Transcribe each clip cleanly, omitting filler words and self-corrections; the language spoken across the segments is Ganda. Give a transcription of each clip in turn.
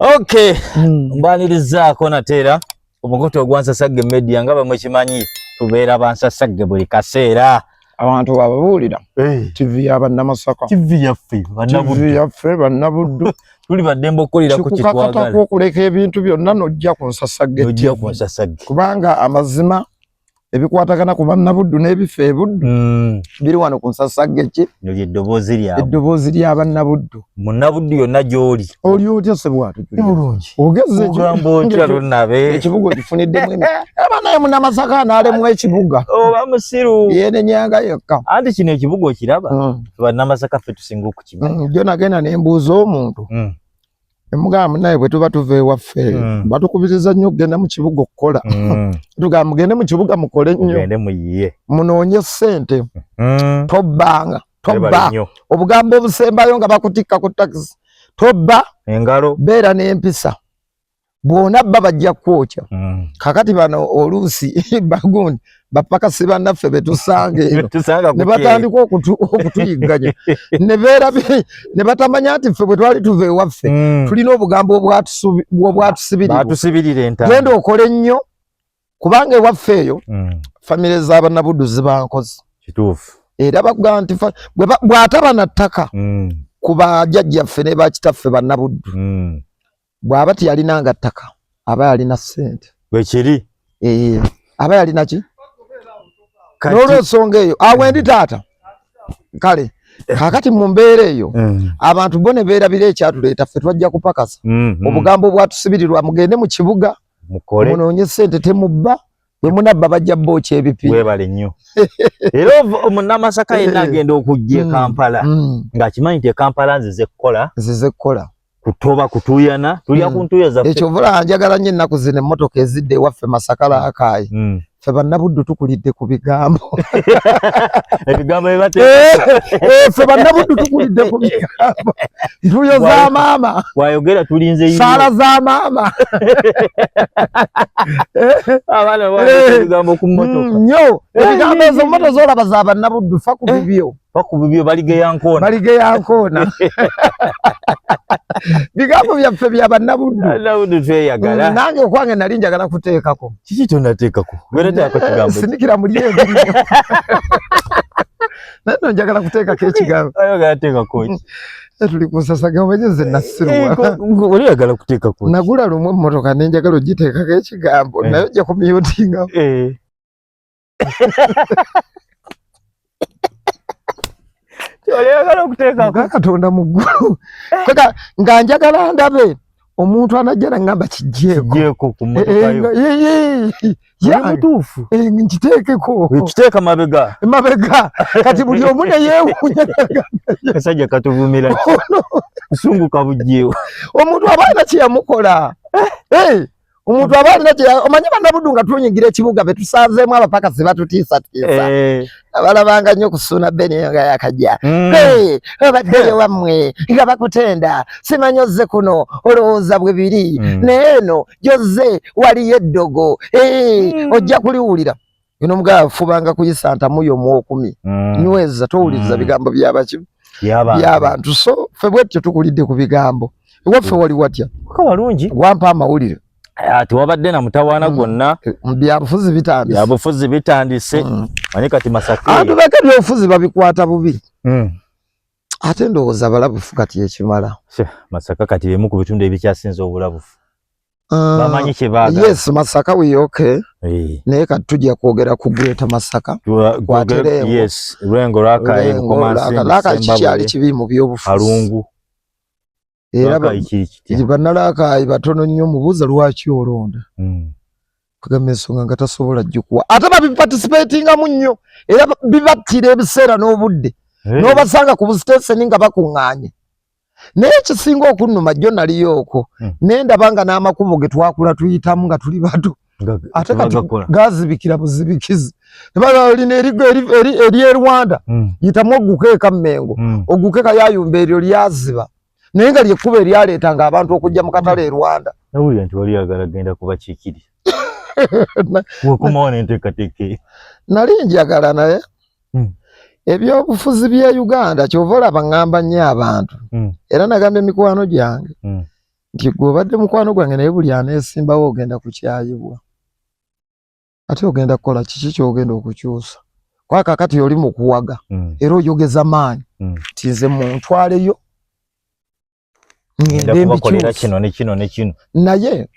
Okay. Mbanirizaako nateera omukutu ogwansasagge media nga bamwe kimanyi tubeera bansasagge buli kaseera abantu babuulira TV y'abannamasaka TV yaffe bannabuddu tuli baddembe okukolera ku kitwagala kikukakatako okuleka ebintu byonna nojja ku nsasagge kubanga amazima ebikwatagana ku bannabuddu n'ebifo ebuddu biri wano ku nsasagge ki eddoboozi ly'abannabuddu munnabuddu yonna gy'oli oli otya sebwatu ogeze ekibuga okifuniddemu aba naye munnamasaka anaalemu ekibuga oba musiru yeenenyanga yekka anti kino ekibuga okiraba bannamasaka ffe tusinga okukimanya jo nagenda nembuuza omuntu emugamba naye bwe tuba tuva ewaffe batukubiriza nnyo okugenda mu kibuga okukola tugamba mugende mu kibuga mukole nnyo munoonye ssente tobba obugambo obusembayo nga bakutikka ku takisi tobba engalo beera n'empisa bwona bba bajja kwokya kakati bano oluusi bagundi bapakasi bannaffe betusanga eno ne batandika okutuyigganya ne batamanya nti ffe bwe twali tuva ewaffe tulina obugambo obwatusibirira genda okole nnyo kubanga ewaffe eyo famire z'abannabuddu ziba nkozi kituufu era bakugamba nti bw'ataba na ttaka ku bajjajjaffe ne bakitaffe bannabuddu bw'aba tiyalinanga ttaka aba yalina ssente bwekiri aba yalina ki n'olwensonga eyo awendi taata kale kakati mu mbeera eyo abantu bo ne beerabira ekyatuleeta ffe twajja kupakasa obugambo obwatusibirirwa mugende mu kibuga munoonye ssente temubba bwe munabba bajja bookya ebipi webale nnyo era omunnamasaka yenna agenda okujja e Kampala ng'akimanyi nti e Kampala nzize kukola kutoba kutuyana tulya ku ntuya zaffe ekyo vula njagala nnyo ennaku zino emmotoka ezidde ewaffe Masakala akaayi ffe bannabuddu tukulidde ku bigambo ebigambo ffe bannabuddu tukulidde ku bigambo ntuyo za maama wayogera tulinze saala za maama abaana ebigambo ku mmotoka nnyo ebigambo ezo mmoto zoolaba za bannabuddu fa ku bibyo baligeyankoona bigambo byaffe bya bannabuddu tweyagala nange okwange nali njagala kuteekako kiki tonateekako sinikira muli ebiri naye njagala kuteekako ekigambo tuli kusasaga omanyeze nasirwa oli oyagala kuteekako nagula lumu emmotoka nenjagala ogiteekako ekigambo naye ojja kumyutinga oyagala okuteekako Katonda mu ggulu nga njagala ndabe omuntu anajja nangamba kijjeeko ku mmotoka yo mutuufu nkiteekeko kiteeka mabega kati buli omu ne yeewuunya kasajja katuvumira sunguka bujjeewo omuntu aba alina kye yamukola omuntu aba alina kye omanyi bannabuddu nga tunyigira ekibuga betusanzeemu abapakasi batutiisatiisa abalabanga nnyo kusuuna beniyo nga yakajja obaddeyo wammwe nga bakutenda simanyi ozze kuno olowooza bwe biri naye eno gyozze waliyo eddogo ojja kuliwulira ino mugaba fubanga kuyisa ntamuyo muokumi nyweza towuliriza bigambo by'abantu so ffe bwetyo tukulidde ku bigambo ewaffe wali watya walungi wampa amawulire ati wabadde na mutawaana gwonna byabufuzi bitandise manyi kati Masaka atubeka byobufuzi babikwata bubi ate ndowooza balabufu kati ekimala Masaka kati bimu ku bitundu ebikyasinza obulabufu bamanyi kye baagala yes Masaka wiyoke naye kati tujja kwogera ku Greater Masaka yes Lwengo Rakai Laka kikyali kibi mu byobufuzi Alungu era bannalakayi batono nnyo mubuuza lwaki olonda kugamba ensonga nga tasobola jjukuwa ate babiparticipatingamu nnyo era bibattira ebiseera n'obudde n'obasanga ku busitenseni nga bakuŋŋaanye naye ekisinga okunnuma jjo naliyooko nendaba nga n'amakubo ge twakula tuyitamu nga tuli bato ate kati gazibikira buzibikizi olina erigo eri Rwanda yitamu ogukeeka Mmengo ogukeeka yayumba eryo lyaziba naye nga lyekkuba eryaleetanga abantu okujja mu katale Rwanda nawulira nti wali yagala genda kubakiikirira wekumawo nenteekateeka nali njagala naye ebyobufuzi bya Uganda kyova olaba ngamba nnyo abantu era nagamba emikwano gyange nti gwobadde mukwano gwange naye buli aneesimbawo ogenda kukyayibwa ate ogenda kukola kiki kyogenda okukyusa kwa kakati oli mu kuwaga era oyogeza maanyi nti nze muntwaleyo ngende mbikyusa kino ne kino naye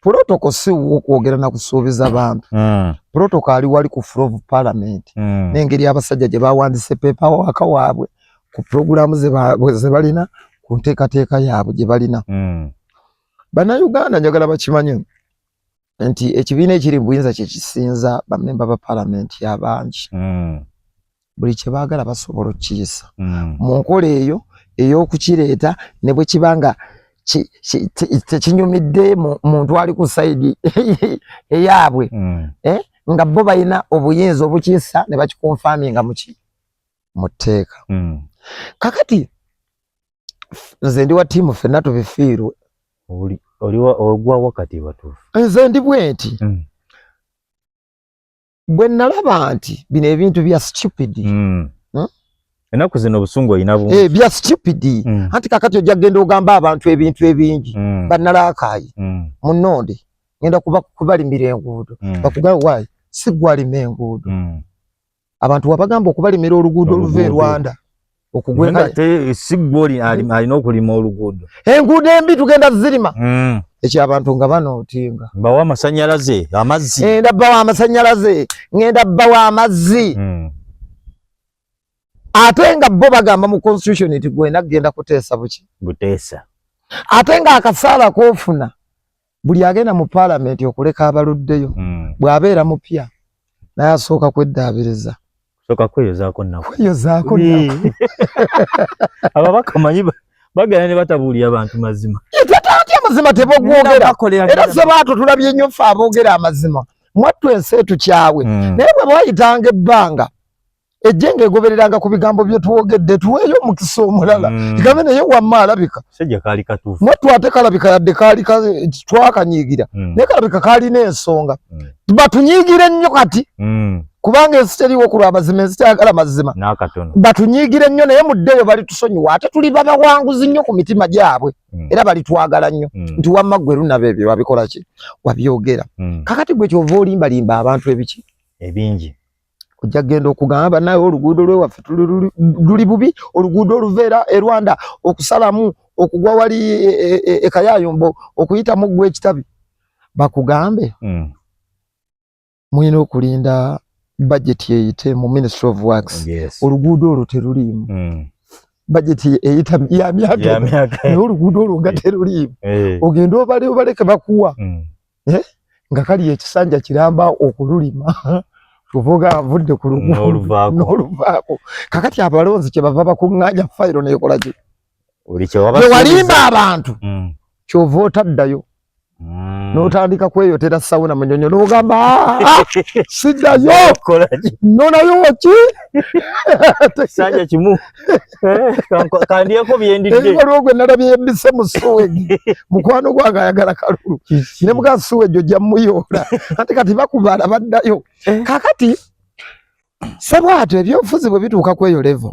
protocol si wokwogera na kusuubiza abantu protocol ali wali ku floor of parliament n'engeri abasajja gye bawandise pepa waka waabwe ku programu ze balina ku nteekateeka yaabwe gye balina Bannayuganda njagala bakimanye nti ekibiina ekiri buyinza kye kisinza bamemba ba parliament y'abangi buli kye baagala basobola okukiyisa mu nkola eyo ey'okukireeta ne bwe kibanga tekinyumidde muntu ali ku sayidi eyaabwe nga bo balina obuyinza obukiyisa ne bakikonfaminga mu tteeka kakati nze ndi wa ttiimu ffenna tubifiirwe ogwa wakati batuufu nze ndi bwenti bwe nalaba nti bino ebintu bya stupid ennaku zino obusungu olina bungi bya stupid anti kakati ojja kgenda ogamba abantu ebintu ebingi bannalaakaayi munnonde ngenda kubalimira enguudo bakugamba waayi si gwalima enguudo abantu wabagamba okubalimira oluguudo oluva e Rwanda okugweka si gwoli alina okulima oluguudo enguudo embi tugenda zirima ekyo abantu nga banootinga bawa amasanyalaze amazzi ngenda bawa amasanyalaze ngenda bawa amazzi ate nga bo bagamba mu constitution nti gwena kgenda kuteesa buki buteesa ate nga akasaala koofuna buli agenda mu parliament okuleka abaluddeyo bw'abeera mupya naye asooka kweddaabiriza soka kweyozaako nnaku ababaka manyi bagenda ne batabuulira abantu mazima tatati amazima tebogwogera era sebaato tulabye nnyo ffe aboogera amazima mwattu ensi etukyawe naye bwe bwayitanga ebbanga ejje ng'egobereranga ku bigambo bye tuwogedde tuweeyo omukisa omulala tikambe naye wamma alabika sejja kaali katuufu mwattu ate kalabika yadde kaali twakanyiigira naye kalabika kaalina ensonga batunyiigire nnyo kati kubanga ensi teriwo ku lw'amazima ensi teyagala mazima batunyiigire nnyo naye muddeeyo balitusonyiwa ate tuli babawanguzi nnyo ku mitima gyabwe era balitwagala nnyo nti wamma ggwe lunaba ebyo wabikola ki wabyogera kakati gwe kyova olimbalimba abantu ebiki ebingi ojja kgenda okugamba naye oluguudo lwewaffe luli bubi oluguudo oluveera e Rwanda okusalamu okugwa wali e Kayayombo okuyita mu ggwe ekitabi bakugambe mulina okulinda budget eyite mu Ministry of Works oluguudo olwo teruliimu budget eyita ya myaka naye oluguudo olwo nga teruliimu ogenda obaleke bakuwa nga kali ekisanja kiramba okululima tuvuga avudde ku n'oluvaako kakati abalonzi kye bava bakuŋŋaanya fayiro neekola ki tewalimba abantu kyova otaddayo n'otandika kweyotera sawuna munyonyo n'ogamba siddayo nonayo ki kisanja kimu kandyeko byendidde waliwo gwe nalabye embise mu suwegi mukwano gwange ayagala kalulu ne muka suwegi ojja muyoola ate kati bakubaala baddayo kakati sebwatyo ebyobufuzi bwe bituuka kweyo levo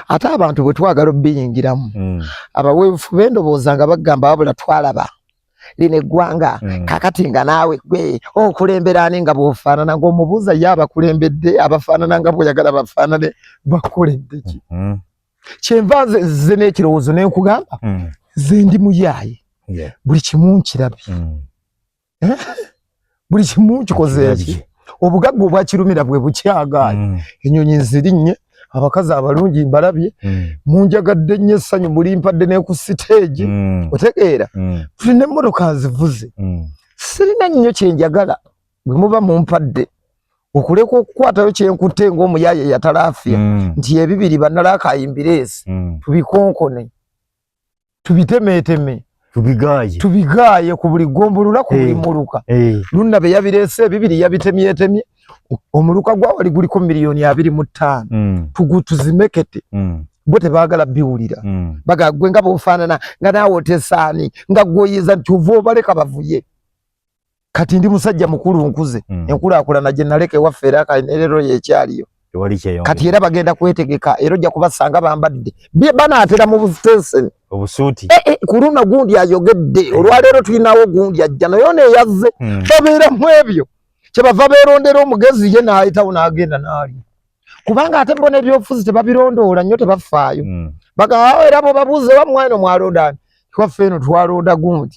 ate abantu bwe twagala obbiyingiramu abaweefu b'endobooza nga bagamba wabula twalaba lino eggwanga kakati nga naawe gwe okulembera ani nga bw'ofaanana ng'omubuuza ye abakulembedde abafaanana nga bw'oyagala bafaanane bakoledde ki kyenva nze n'ekirowoozo ne nkugamba ze ndi muyaaye buli kimu nkirabye buli kimu nkikoze eki obugagga obwakirumira bwe bukyagaaye ennyonyi nzirinnye abakazi abalungi mbalabye munjagadde nnyo essanyu mulimpadde ne ku siteegi otegeera tulina emmotoka nzivuze sirina nnyo kyenjagala bwe muba mumpadde okuleka okukwatayo kyenkutte ng'omuyaaye yatalaafiya nti ebibiri bannalaakayimbireesi tubikonkone tubitemeeteme tubigaaye ku buli gombulula ku buli muluka lunna be yabireese ebibiri yabitemyetemye omuluka gwa wali guliko miliyoni 25 tugutuzimekete bo tebaagala biwulira bagagwe nga boofaanana nga naawe otesaani nga gwoyiza nti ova obaleka bavuye kati ndi musajja mukulu nkuze enkulaakulana gye naleka ewaffe era kanerero yekyaliyo kati era bagenda kwetegeka era ojja kubasanga bambadde banaatera mu busitenseni obusuuti kuluna gundi ayogedde olwaleero tulinawo gundi ajja nayo ne yazze babeera mu ebyo kyebava beerondera omugezi ye n'ayitawo n'agenda n'ali kubanga ate bona ebyobufuzi tebabirondoola nnyo tebafaayo bagamba era bo babuuze bamwana mwalonda ani twaffe eno twalonda gundi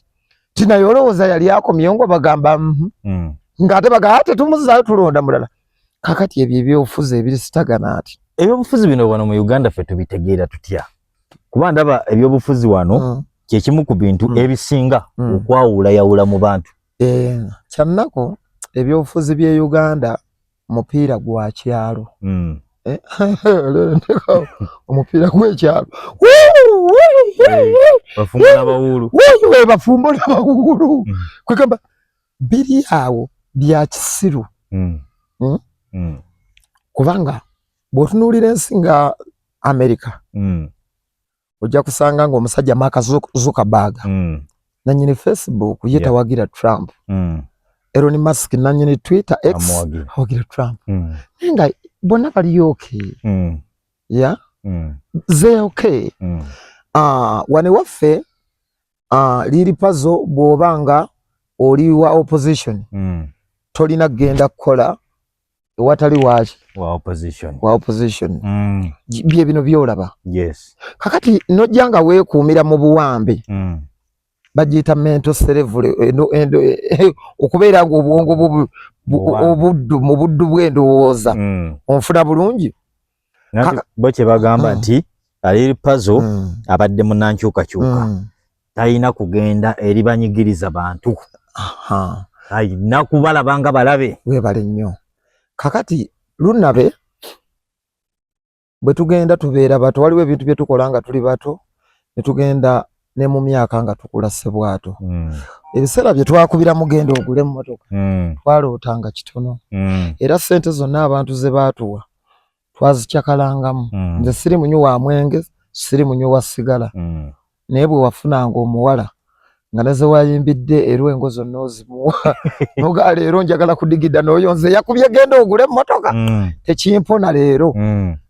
tinaye olowooza yali akomyewo ngo bagamba ng'ate bagamba tetumuzaayo tulonda mulala kakati ebyo ebyobufuzi ebiri sitagana ati ebyobufuzi bino wano mu Uganda ffe tubitegeera tutya kuba ndaba ebyobufuzi wano kyekimu ku bintu ebisinga okwawulayawula mu bantu kyannako ebyobufuzi by'e Uganda mupiira gwa kyalo omupiira gw'ekyalo bafumbula bawuulu bafumbula bawuulu kwegamba biri awo bya kisiru kubanga bw'otunuulira ensi nga Amerika ojja kusanga ng'omusajja Mark Zuckerberg nannyini Facebook ye tawagira Trump Elon Musk nannyini Twitter X awagira Trump nga bonna bali okay ze okay wane waffe liri pazo bw'obanga oli wa opposition tolina genda kukola watali waki wa opposition bye bino byolaba kakati nojjanga weekuumira mu buwambe bagiyita mental slavery okubeera ng'obwongo obuddu mu buddu bw'endowooza onfuna bulungi bo kye bagamba nti ali pazo abadde munnankyukakyuka talina kugenda eri banyigiriza bantu alina kubalaba nga balabe weebale nnyo kakati lunabe bwe tugenda tubeera bato waliwo ebintu bye tukola nga tuli bato ne tugenda ne mu myaka nga tukula ssebwato ebiseera bye twakubira mugenda ogule emmotoka twalootanga kitono era ssente zonna abantu ze baatuwa twazikyakalangamu nze siri munywi wa mwenge siri munywi wa sigala naye bwe wafunanga omuwala nga naze wayimbidde era engo zonna ozimuwa noga leero njagala kudigida n'oyonze yakubye genda ogule emmotoka tekimpona leero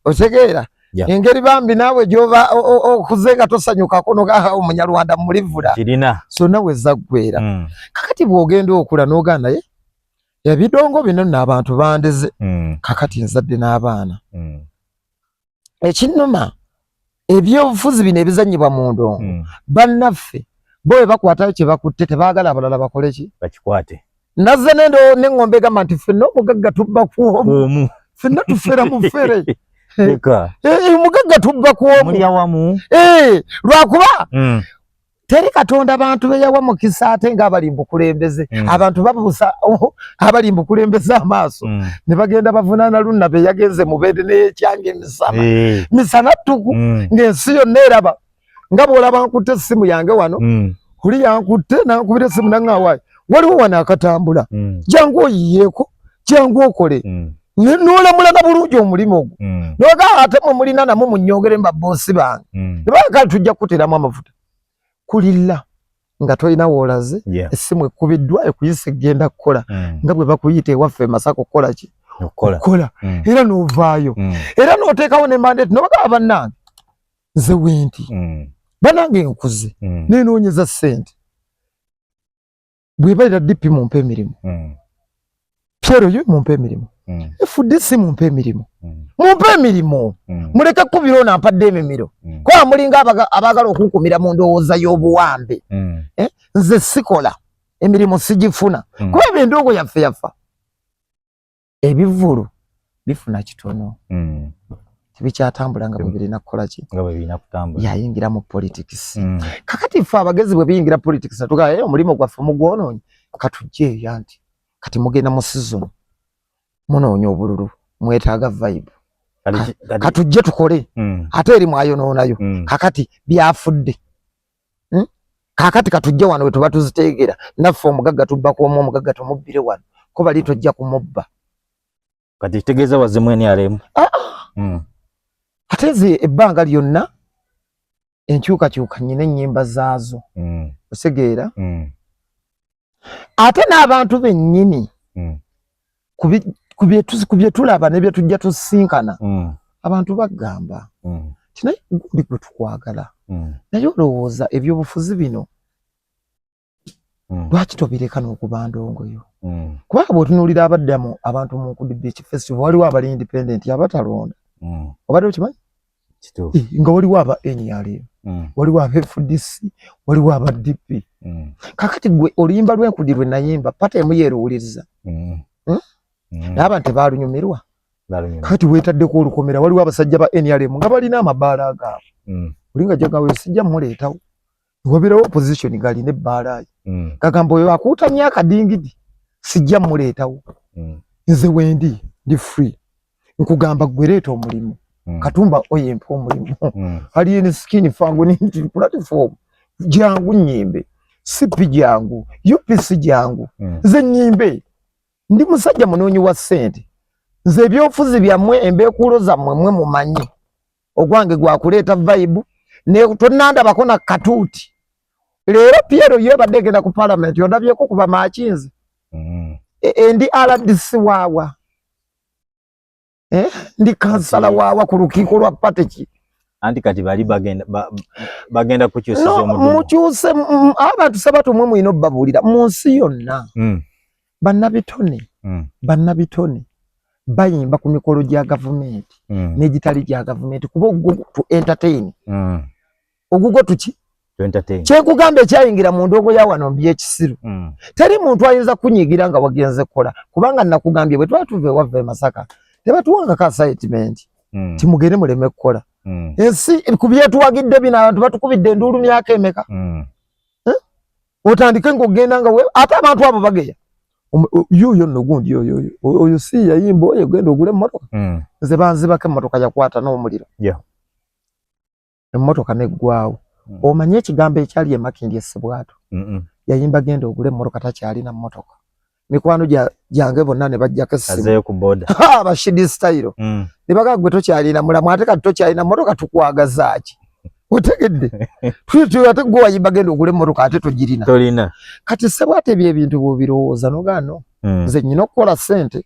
otegeera engeri bambi naawe gy'oba okuze nga tosanyukako noga omunyarwanda mulivula kirina so nawe zaggwera kakati bw'ogenda okula noga naye ebidongo bino n'abantu bandeze kakati nzadde n'abaana ekinnuma ebyobufuzi bino ebizannyibwa mu ndongo bannaffe bo bwe bakwatayo kye bakutte tebaagala abalala bakole ki bakikwate nazze n'eŋŋombe egamba nti ffenna omugagga tubba kwomu ffenna tufera mu ffere omugagga tubba kwomu lwakuba teri katonda abantu beyawa mukisa ate ng'abali mbukulembeze abantu babuusa abali mbukulembeze amaaso ne bagenda bavunaana lunabe yagenze mu beede n'ekyange misana ttuku ng'ensi yonna eraba nga bw'olaba nkutte essimu yange wano oli yankutte nankubira essimu naŋŋawaayo waliwo wano akatambula jangu oyiyeeko jangu okole n'olamulana bulungi omulimu ogwo noga ate mwe mulina namwe munnyongere mu baboosi bange ne baagala tujja kukuteramu amafuta kulilla nga tolina woolaze essimu ekkubiddwa ekuyisa egenda kukola nga bwe bakuyita ewaffe Masaka okukola ki okukola era n'ovaayo era n'oteekawo ne mandate nobagaba bannange nze wenti banange nkuze nenoonyeza ssente bwebalira dipi mumpe emirimu Piero yo mumpe emirimu FDC mumpe emirimu mumpe emirimu muleke kubiro na mpadde emimiro kwa mulinga abagala okukumira mu ndowooza y'obuwambe nze sikola emirimu sijifuna kuba ebindongo yaffe yafa ebivulu bifuna kitono tibikyatambula nga bwe birina kukola ki nga bwe birina kutambula yayingira mu politics kakati ffe abagezi bwe biyingira politics natugaa omulimu gwaffe mugwonoonye katujje yanti kati mugenda mu season munoonya obululu mwetaaga vibe katujje tukole ate eri mwayonoonayo kakati byafudde kakati katujje wano we tuba tuziteegera naffe omugagga tubba kuomu omugagga tumubbire wano ko bali tojja kumubba kati kitegeeza wazemu NRM ate ze ebbanga lyonna enkyukakyuka nnyina ennyimba zaazo osegeera ate n'abantu bennyini ku bye tulaba ne bye tujja tusinkana abantu bagamba Tina guli gwe tukwagala. Naye olowooza ebyobufuzi bino lwaki tobireka n'okuba ndongoyo? Kuba bw'otunuulira abaddamu abantu mu Nkudi Beach Festival waliwo abali independent abatalonda. Obadde okimanyi? Nga waliwo aba NRM, waliwo aba FDC, waliwo aba DP. Kakati gwe oluyimba lw'Enkudi lwe nayimba pata emu yeeruwuliriza. N'abantu tebaalunyumirwa. Kakati weetaddeko olukomera waliwo abasajja ba NRM nga balina amabaala agaabwe. Olinga jaga weesijja muleetawo. Wabeerawo opposition galina ebbaala ye. Kagamba oyo akuutamya akadingidi sijja muleetawo. Nze wendi ndi free. Nkugamba gwe leeta omulimu. Katumba oyempa omulimu. Alien skin fangu ni platform. Jangu nyimbe. Sipi jangu. UPC jangu. Nze nyimbe. Ndi musajja munoonyi wa ssente. Nze ebyobufuzi byammwe embeekuulo zammwe mmwe mumanyi. Ogwange gwakuleeta vibe. Ne tonnandabako na katuuti. Leero Piero yebadde genda ku parliament ondabyeko kuba maakinze. Ndi RDC waawa. Ndi kansala waawa ku lukiiko lwa pateki. Anti kati bali bagenda kukyusiza omudumu. Mukyuse abantu sabatu mwe mwino babulira mu nsi yonna. Bannabitone bayimba ku mikolo gya gavumenti n'egitali gya gavumenti kuba ogugo to entertain. Ogugo tuki? To entertain. Kyekugamba ekyayingira mu ndongo ya wano by'ekisiru. Teri muntu ayinza kunyigira nga wagenze kola kubanga nakugambye bwe twatuve wave Masaka. Tebatuwanga ka excitement. Timugere muleme kukola. Ensi kubyetuwagidde bino abantu batukubidde enduulu myaka emeka. Otandike ng'ogenda nga we ate abantu abo bageya. Yuyo no gundi oyo si yayimba oyo genda ogule emmotoka. Nze banzibako emmotoka yakwata n'omuliro. Emmotoka neggwaawo. Omanye ekigambo ekyali emakindi essebwato. Yayimba genda ogule emmotoka takyalina mmotoka. Mikwano gyange bonna ne bajjako essimu. Azeyo ku boda. Bashidi style. Ne baga gwe tokyalina mulamu ate kati tokyalina mmotoka tukwagaza ki? Otegedde. Tuyo ate gwe wayimba genda ogule emmotoka ate togirina. Tolina. Kati sebwate by'ebintu bw'obirowooza n'ogaano. Nze nnyina okukola ssente.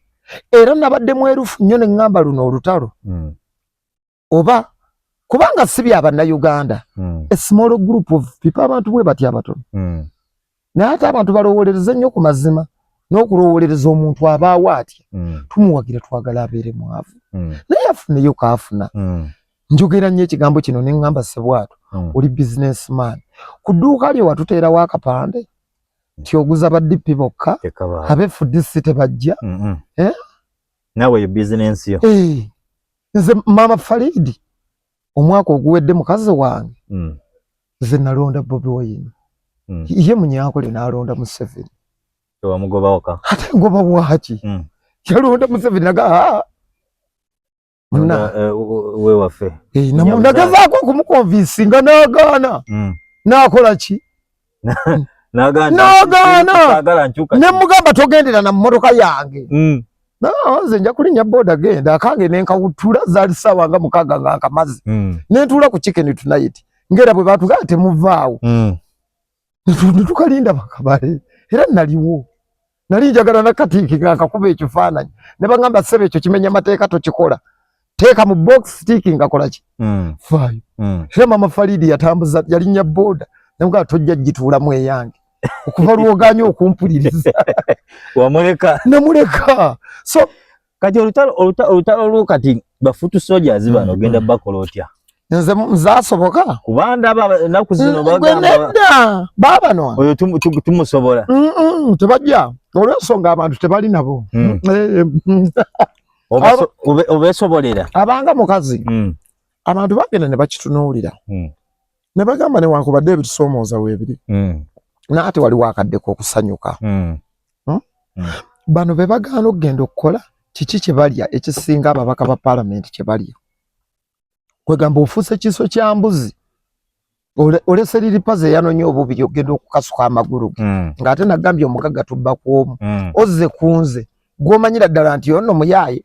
Era nabadde mwerufu nnyo ne ŋŋamba luno olutalo. Oba kubanga si bya bannayuganda. A small group of people abantu bwe batya abatono. Naye ate abantu balowoolereza nnyo ku mazima. N'okulowoolereza omuntu abaawo atya. Tumuwagira twagala abeere mwavu. Naye afuneyo kaafuna. Njogera nnyo ekigambo kino ne ŋŋamba Ssebwato. Oli businessman. Ku dduuka lyo watuteerawo akapande. Tyoguza ba DP bokka. Abe FDC tebajja. Nawe yo business yo. Nze Mama Faridi. Omwaka oguwedde mukazi wange. Nze nalonda Bobi Wine. Ye Munyankole n'alonda Museveni. Wamugoba waka. Ate ngoba waki. Yalonda Museveni naga muna we wafe. Nagazaako okumukonvinsinga n'agaana. N'akola ki? N'agaana. Ne mugamba togendera na mmotoka yange. Nze nja kulinnya boda genda akange nenkawutula zaali ssaawa nga mukaaga nga akamazi. Nentuula ku chicken tonight. Ngera bwe baatugaa temuvaawo. Tukalinda bakabale. Era naliwo. Nali njagala nakatiiki ng'akakuba ekifaananyi. Ne bagamba ssebe ekyo kimenya mateeka tokikola. Teeka mu box stiiki ngakola ki? Faayo. Era Mama Faridi yatambuza yalinnya boda. Nemugamba tojja gituulamu eyange. Okuva lwoganya okumpuliriza. Wamuleka. Namuleka. So kati olutalo lukati bafutu soldiers bano ogenda bakola otya? Nze nzaasoboka. Kubanda naku zino bagamba. Baba no. Oyo tumusobola. Tebajja. Olw'ensonga abantu tebali nabo. Obesobolera. Abanga mukazi. Abantu bagenda ne bakitunuulira. Ne bagamba ne wankubadde ebitusomooza weebiri. Naate waliwo akaddeko okusanyuka. Bano be bagaana okugenda okukola kiki kye balya ekisinga ababaka ba paalamenti kye balya. Kwegamba ofuuse kiso kya mbuzi. Olese liripaze yanonye obubiri ogenda okukasuka amagulu ge. Ng'ate nagambye omugagga tubba ku omu. Ozze kunze. Gw'omanyira ddala nti ono muyaaye.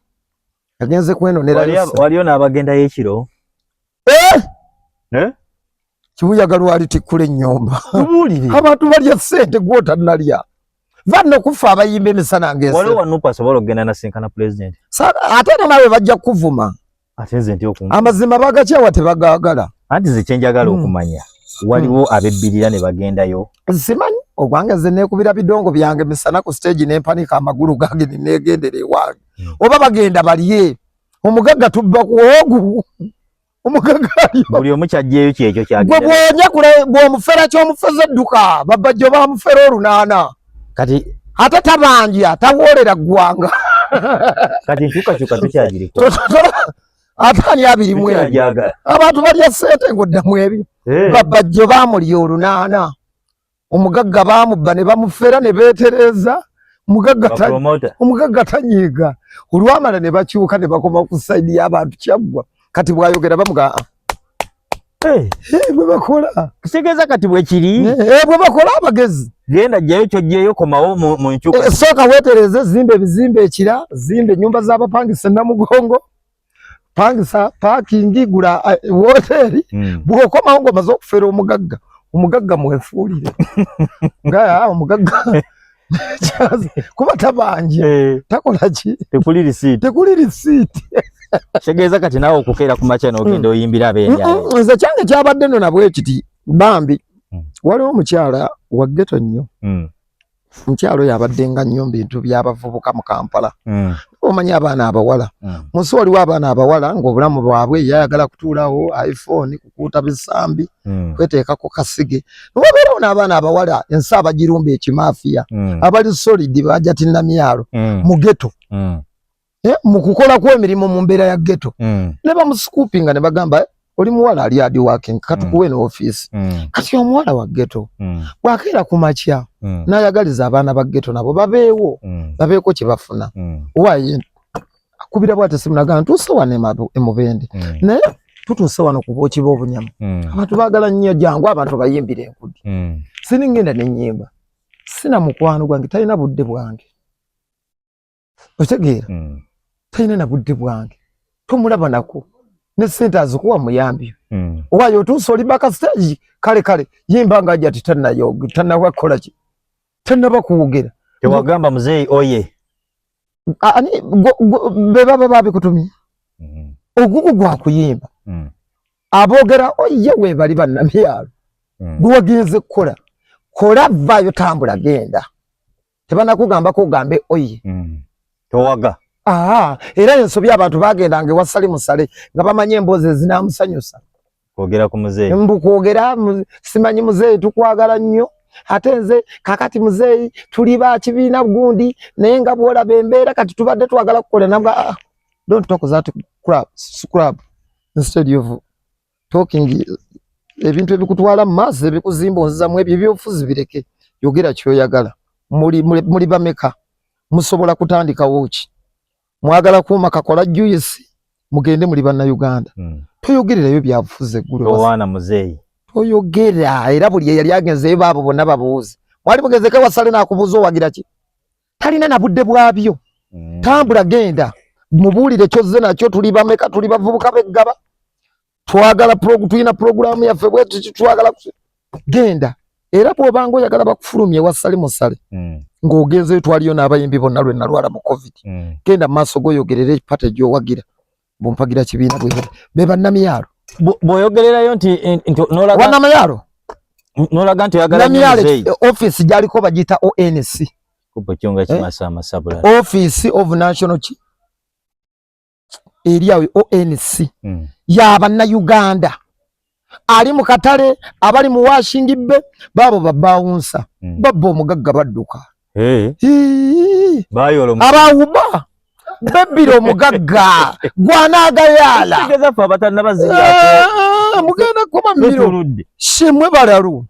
Yagenze kwenonera lisa. Waliyo n'abagenda y'ekiro. Kibuyaga lwali tikkula ennyumba. Tubulire. Abantu balya ssente gw'otannalya. Vanno kufa abayimba emisana ng'ese. Waliwo Wanupu asobola okugenda nasinkana president. Ate era naawe bajja kuvuma. atenze nti okumanya amazima bagakyawa tebagagala anti ze kyenjagala okumanya waliwo abebbirira ne bagendayo simanyi ogwange ze nekubira bidongo byange misana ku stage nempanika amagulu gange negendere wange oba bagenda baliye omugagga tubba ku ogu omugagga buli omukyajjeyo kyekyo kyagenda gwe bwonya kule bw'omufera ky'omufeza edduka babajjo bamufera olunaana kati ate tabanja tawoolera ggwanga kati nkyukakyuka tukyagiriko atani abirimu abantu balya ssente ng'oddamu ebyo babajjo baamulya olunaana omugagga baamubba ne bamufera ne beetereza omugagga tanyiiga olwamala ne bakyuka ne bakoma ku sayidi y'abantu kyaggwa kati bwayogera bamuga bwe bakola kitegeeza kati bwe kiri bwe bakola abagezi genda jjayo kyojjeyo komawo mu nkyuka sooka weetereze zimba ebizimbe ekira zimba ennyumba z'abapangisa Namugongo pangisa paakingi gula woteeri bw'okomawo ng'omaze okufera omugagga mwefuulire nga omugagga kuba tabanje takola ki tekuli risiiti kitegeeza kati naawe okukeera ku makya n'ogenda oyimbira ab'enjala nze kyange kyabadde nno nabwe kiti bambi waliwo omukyala wa ghetto nnyo mukyalo yabaddenga nnyo bintu by'abavubuka mu Kampala omanyi abaana abawala munsi waliwo abaana abawala ng'obulamu bwabwe yayagala kutuulawo iPhone kukuuta bisambi kweteekako kasige wabeerawo n'abaana abawala ensi abagirumba ekimafiya abali solid bajatinamyalo mu ghetto mu kukola kw'emirimu mu mbeera ya ghetto ne bamuscoopinga ne bagamba oli muwala ali hard working katukuwe no office kati omuwala wa ghetto bwakeera ku makya n'ayagaliza abaana ba ghetto nabo babeewo babeeko kye bafuna owaye akubira bwate simunaga ntuuse wano emubende naye tutuuse wano ku bwoki bw'obunyama abantu baagala nnyo jangu abantu bayimbira enkudi siningenda n'ennyimba sina mukwano gwange talina budde bwange otegeera talina na budde bwange tomulaba nako ne sente azikuwa muyambi owayo otuuse oli baka stage kale yimba nga ajja tannawa kukola ki tannaba kuwogera tewagamba muzeeyi oye ani be baba babikutumye ogugu gwa kuyimba aboogera oye weebali bannamyalo gwe wagenze kukola kola vaayo tambula genda tebanakugambako ogambe oye towaga era ensobi abantu bagendanga ewa Salimusale nga bamanye emboozi ezinamusanyusa kwogera ku muzeeyi mbukwogera simanyi muzeeyi tukwagala nnyo ate nze kakati muzeeyi tuli ba kibiina gundi naye nga bwolaba embeera kati tubadde twagala kukola nabwa don't talk that scrub instead of talking ebintu ebikutwala mu maaso ebikuzimba onzizamu ebyo ebyobufuzi bireke yogera kyoyagala muli bameka musobola kutandikawo ki mwagala kuuma kakola juice mugende muli bannayuganda toyogererayo byabufuzi eggulu owaana muzeeyi toyogera era buli yali agenzeyo baabo bonna babuuze mwali mugezeko wasale n'akubuuza owagira ki talina na budde bwabyo tambula genda mubuulire kyozze nakyo tuli bameka tuli bavubuka beggaba twagala tulina puroguramu yaffe bwetuti twagala genda era bw'obanga oyagala bakufulumye ewa Salimusale ng'ogenzeyo twaliyo n'abayimbi bonna lwe nalwala mu covid genda mu maaso goyogerera epate gy'owagira bumpagira kibiina bwe be bannamyalo bw'oyogererayo nti wannamyalo nolaga nti oyagala muzeeyi office gyaliko bagiyita ONC Office of National eriawo ONC y'abannayuganda ali mu katale abali mu Washington baabo babawunsa babba omugagga badduka abawuba bebbira omugagga gwanagayala mugenda kuba mmiro shemwe balalu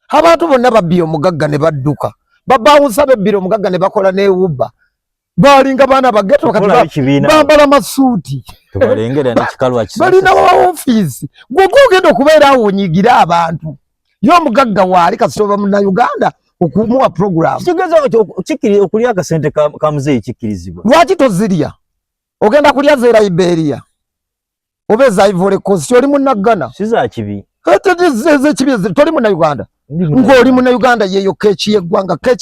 abantu bonna babbira omugagga ne badduka babawunsa bebbira omugagga ne bakola n'ewuba balinga baana bageto bambala masuuti balina wa office gwegenda okubeera awo onyigira abantu y'omugagga waali kasitoba munnayuganda okumuwa program okulya akasente ka muzeeyi kikkirizibwa lwaki tozirya ogenda kulya ze Liberia oba eza Ivory Coast oli munnagana sizakibi ezekibi toli munnayuganda ng'oli munnayuganda yeeyo keeki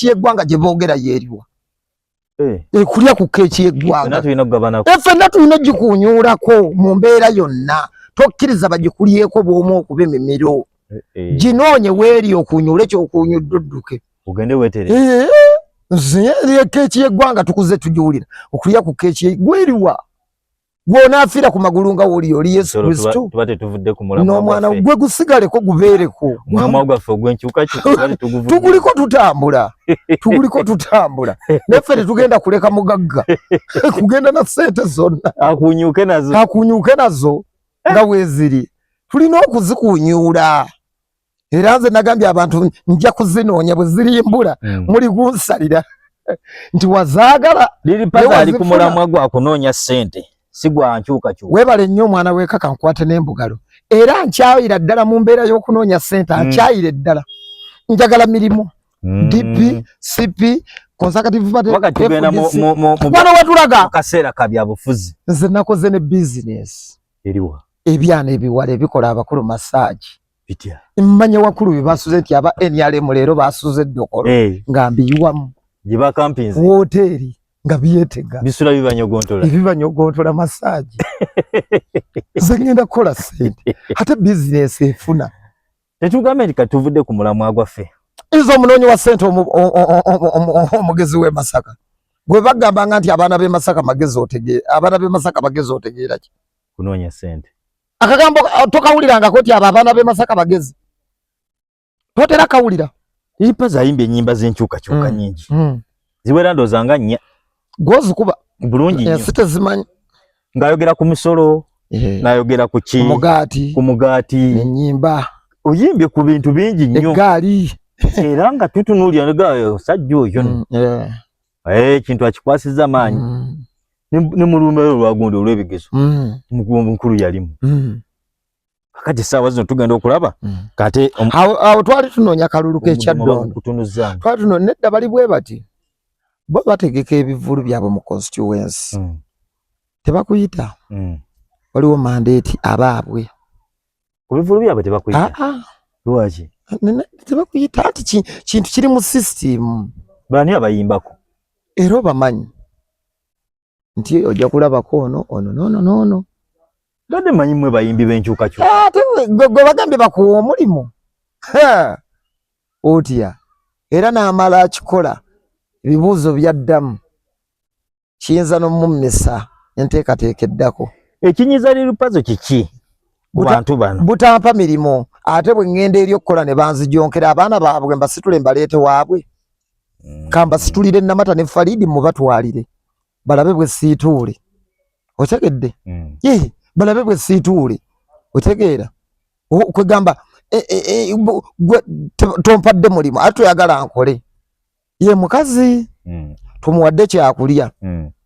y'eggwanga gye boogera yeeriwa Kulya ku keeki y'eggwanga. Ffenna tulina gikunyuulako mu mbeera yonna. Tokkiriza bagikulyeko bw'omu okuba emimiro. Ginoonye weeri okunyuula ekyokunyudde odduke. Ugende weetere. Nze keeki y'eggwanga tukuze tugiwulira. Okulya ku keeki y'eggweriwa. Gw'onaafiira ku magulu nga woli oli Yesu Kristo. Tuba tetuvudde ku mulamwa n'omwana gwe gusigaleko gubeereko. Mulamwa gwaffe ogw'enkyukakyuka tuguliko tutambula. Tuguliko tutambula. Neffe tetugenda kuleka mugagga. Kugenda na ssente zonna. Akunyuuke nazo nga weeziri. Tulina okuzikunyuula. Era nze nagambye abantu nja kuzinoonya bwe zirimbula muli gunsalira nti wazaagala. Liripaza ali ku mulamwa gwa kunoonya ssente. Sigwa nkyukakyuka. Webale nnyo omwana w'ekaka nkwate n'embugalo. Era nkyayira ddala mu mbeera y'okunoonya ssente. Nkyayire ddala. Njagala mirimu. DP, CP, Conservative Party. Wakati tugenda wano watulaga. Mu kaseera ka byabufuzi. Nze nakoze ne business. Eriwa. Ebyana ebiwala ebikola abakulu massage. Bitya. Mmanye wakulu bye basuze nti aba NRM leero basuze eddokolo. Nga mbiyiwamu. Jiba campings. Hoteli. Nga byetega. Bisula bibanyogontola. Ebibanyogontola massage. Zengenda kola sente. Ate business efuna. Tetugambe nti katuvudde ku mulamwa gwaffe. Izo omunoonyi wa ssente omugezi w'e Masaka. Gwe bagamba nti abaana b'e Masaka magezi otegeera. Abaana b'e Masaka bagezi otegeera ki? Kunoonya ssente. Akagambo tokawulirangako ti abo abaana b'e Masaka bagezi. Totera kawulira. Liripaza ayimbye ennyimba z'enkyukakyuka nnyingi. Ziwera ndooza nga nnya. Gwozikuba bulungi nnyo. Ensite zimanyi. Ng'ayogera ku misolo, n'ayogera ku ki? Ku mugaati. Ennyimba. Oyimbye ku bintu bingi nnyo. Eggaali. Era nga tutunuulira nga sajja oyo. Ekintu akikwasizza maanyi. Ne mu lume olwagundi olw'ebigezo. Nkulu yalimu. Kakati essaawa zino tugenda okulaba. Kate awo twali tunoonya kalulu k'ekyaddondo. Twali tunoonya nedda bali bwe bati. Bo bategeka ebivulu byabwe mu constituency. Tebakuyita. Waliwo mandate abaabwe. Ku bivulu byabwe tebakuyita. Lwaki? Tebakuyita ati kintu kiri mu system. Bani abayimbako? Era obamanyi. Nti ojja kulabako ono. Dade manyi mwe bayimbi b'enkyukakyuka. Gwe bagambye bakuwa omulimu. Otya. Era n'amala akikola. Ebibuuzo byaddamu. Kiyinza n'omumesa enteekateeka eddako. Ekinyiza Liripazo kiki? Ku bantu bano. Butampa mirimu. Ate bwe ngenda eri okukola ne banzijonkera abaana baabwe mbasitule mbaleete waabwe. Kambasitulire Namata ne Falidi mubatwalire. Balabe bwe siituule. Otegedde? Balabe bwe siituule. Otegeera? Kwegamba tompadde mulimu ate oyagala nkole. Ye mukazi tumuwadde kyakulya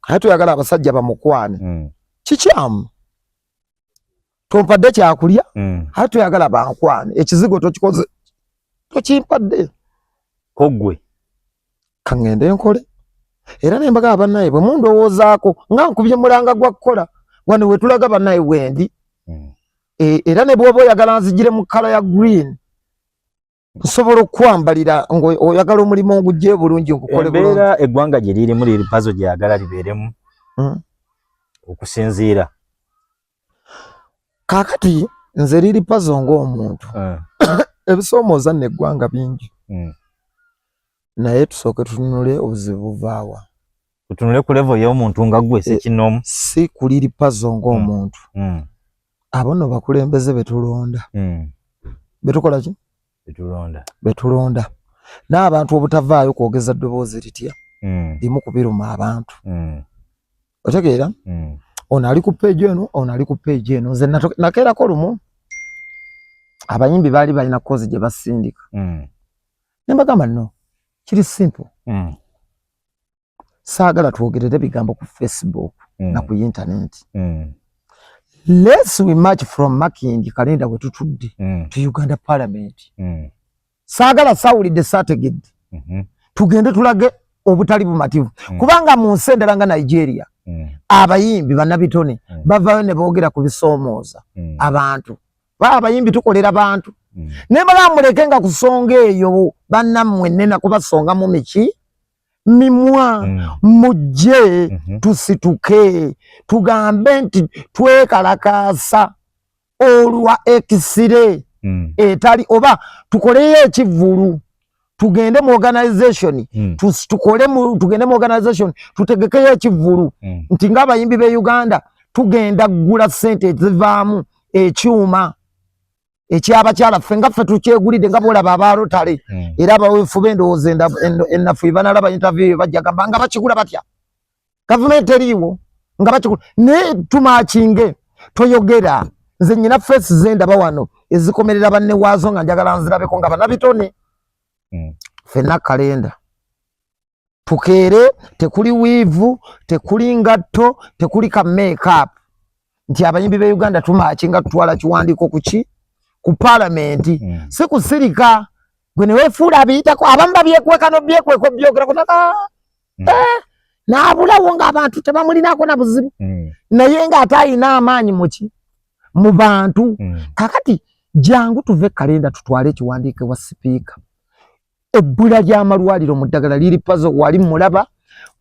ate tuyagala abasajja bamukwane kikyamu. Tompadde kyakulya ate tuyagala bankwane ekizigo tokikoze tokimpadde kogwe kangende nkole. Era nembaga abannaye bwe mundowoozaako nga nkubye mulanga gwa kukola wano wetulaga bannaye wendi. Era ne bw'oba oyagala nzigire mu kala ya green nsobola okwambalira ng'oyagala omulimu ogujje bulungi nkukole bulungi. Embeera eggwanga gye lirimu Liripazo gyeyagala libeeremu okusinziira. Kaakati nze Liripazo ng'omuntu ebisoomooza n'eggwanga bingi. Naye tusooke tutunule obuzibu buvaawa. Tutunule ku level y'omuntu nga ggwe Ssekinomu. Si ku Liripazo ng'omuntu. Abo nno bakulembeze betulonda. Betukola ki? Betulonda. N'abantu obutavaayo kwogeza ddoboozi litya. Limu ku biruma abantu. Otegeera? Ono ali ku page eno, ono ali ku page eno. Nze nakeerako lumu. Abayimbi baali balina kozi gye basindika. Ne mbagamba nno, kiri simple. Saagala twogerere bigambo ku Facebook na ku internet. Let's we march from Makindi Kalinda we tutudde to Uganda Parliament. Saagala sawulidde saategedde. Tugende tulage obutali bumativu. Kubanga mu nsi endala nga Nigeria abayimbi bannabitone bavaayo ne boogera ku bisoomooza abantu. Abayimbi tukolera bantu. Ne bala muleke nga kusonga eyo bannammwe nnena kubasonga mu miki mimwa mujje tusituke tugambe nti twekalakasa olwa ekisire etali oba tukoleyo ekivulu tugende mu organization tugende mu organization tutegekeyo ekivulu nti ng'abayimbi be Uganda tugenda kugula sente ezivaamu ekyuma ekyabakyala ffe nga ffe tukyegulidde nga bolaba abalotale era abaweefu b'endowooza ennafu banalaba interview bajja gamba nga bakigula batya gavumenti eriiwo nga bakigula naye tumakinge toyogera nze nnyina feesi zendaba wano ezikomerera banne waazo nga njagala nzirabeko nga banabitone ffenna kalenda tukeere tekuli wiivu tekuli ngatto tekuli ka make-up nti abayimbi be Uganda tumakinga tutwala kiwandiiko kuki ku parliamenti si kusirika gwe ne weefuula abiyitako abamu babyekweka n'obyekweka obyogera kutaka naabulawo ng'abantu tebamulinako na buzibu naye ng'ate ayina amaanyi muki mu bantu kakati jangu tuve kalenda tutwale ekiwandiike wa sipiika ebbula ly'amalwaliro mu ddagala liri pazo wali mulaba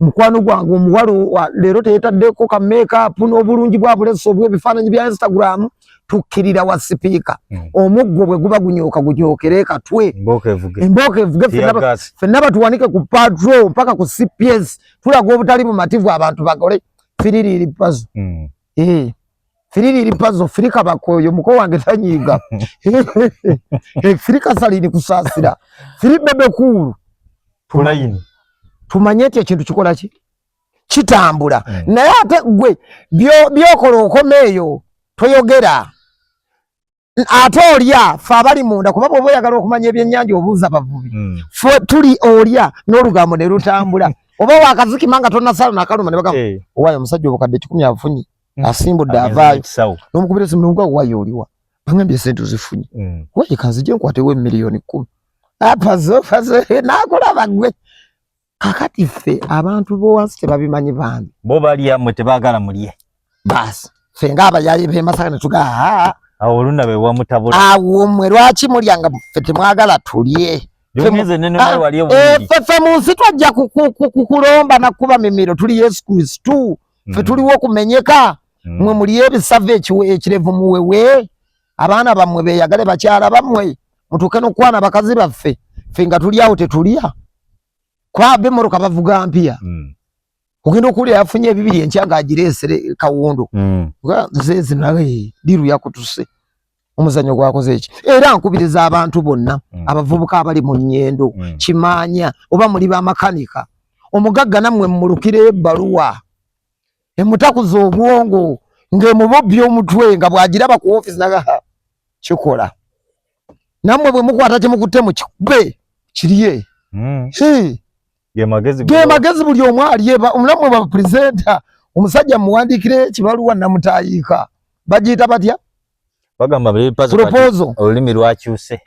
mukwano gwange omuwala leero teyeetaddeko ka make-up n'obulungi bwa buleso obw'ebifaananyi bya Instagram tukkirira wa sipiika omuggo bwe guba gunyooka gunyokere katwe embooka evuge ffenna batuwanike ku patrol mpaka ku CPS tulaga obutali bumativu abantu bagole firiri pazo firiri pazo firika bakoyo muko wange tanyiga firika salini kusaasira firi bebe kulu tulayini tumanye eti ekintu kikola ki kitambula naye ate gwe byokola okomeeyo toyogera ate olya fe abali munda kuba bw'oba oyagala okumanya ebyennyanja obuuza bavubi fe tuli olya n'olugambo ne lutambula oba wakazikima nga tonnasala nakaluma ne bagamba owaayo omusajja obukadde 10 afunye asimbudde avaayo n'omukubira esimu n'omuga owaayo oliwa bangambye esente ozifunye waye kanzije nkwatewo $1,010,000 apazo nakulaba gwe kakati ffe abantu b'owansi tebabimanyi bambi bo balya mmwe tebaagala mulye basi ffe ng'abayaaye b'e Masaka ne tugaa awo olunda be wamutabula awo mmwe lwaki mulyanga ffe temwagala tulye ffe mu nsi twajja kukulomba nakuba mimiro tuli Yesu Kristu ffe tuliwo okumenyeka mmwe muliyo ebisava ekirevu muwewe abaana bammwe beeyagale bakyala bammwe mutuuke n'okwana bakazi baffe ffe nga tuli awo tetulya kwabe moroka bavuga mpya ogenda okulya yafunye ebibiri enkya ng'agireesere kawundo nze nawe diru yakutuse omuzanyo gwakoze eki era nkubiriza abantu bonna abavubuka abali mu nnyendo kimanya oba muli bamakanika omugagga nammwe mmulukire ebbaluwa emutakuza obwongo ng'emubobya omutwe nga bw'agiraba ku ofisi naga kikola nammwe bwe mukwata kyemukutte mu kikube kirye ge magezi buli omu alyeba omulamu ba presenter omusajja muwandiikire ekibaluwa namutayiika bagiyita batya bagamba proposal olulimi lwakyuse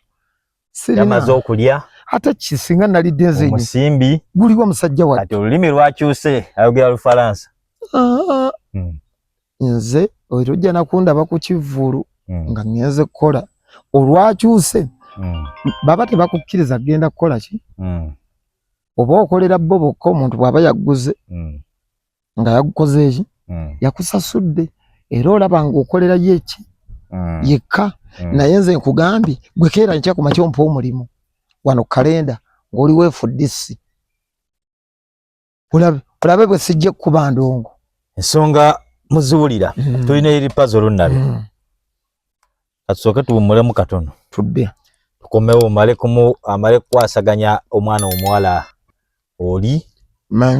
yamaze okulya ate kisinga nalidde nze omusimbi guliwo omusajja wa ati olulimi lwakyuse ayogera Lufalansa nze ojja nakundaba ku kivulu nga ngenze kukola olwakyuse baba tebakukkiriza genda kukola ki oba okolera bo bokka omuntu bw'aba yagguze nga yagukoze eki yakusasudde era olaba ng'okolera ye eki yekka naye nze nkugambye gwe keera nkya ku makya ompa omulimu wano kalenda ng'oli weefuddisi olabe bwe sijja kuba ndongo ensonga muziwulira tulina eripazo lunnabe katusooke tuwummulemu katono tudde tukomewo amale kukwasaganya omwana omuwala oli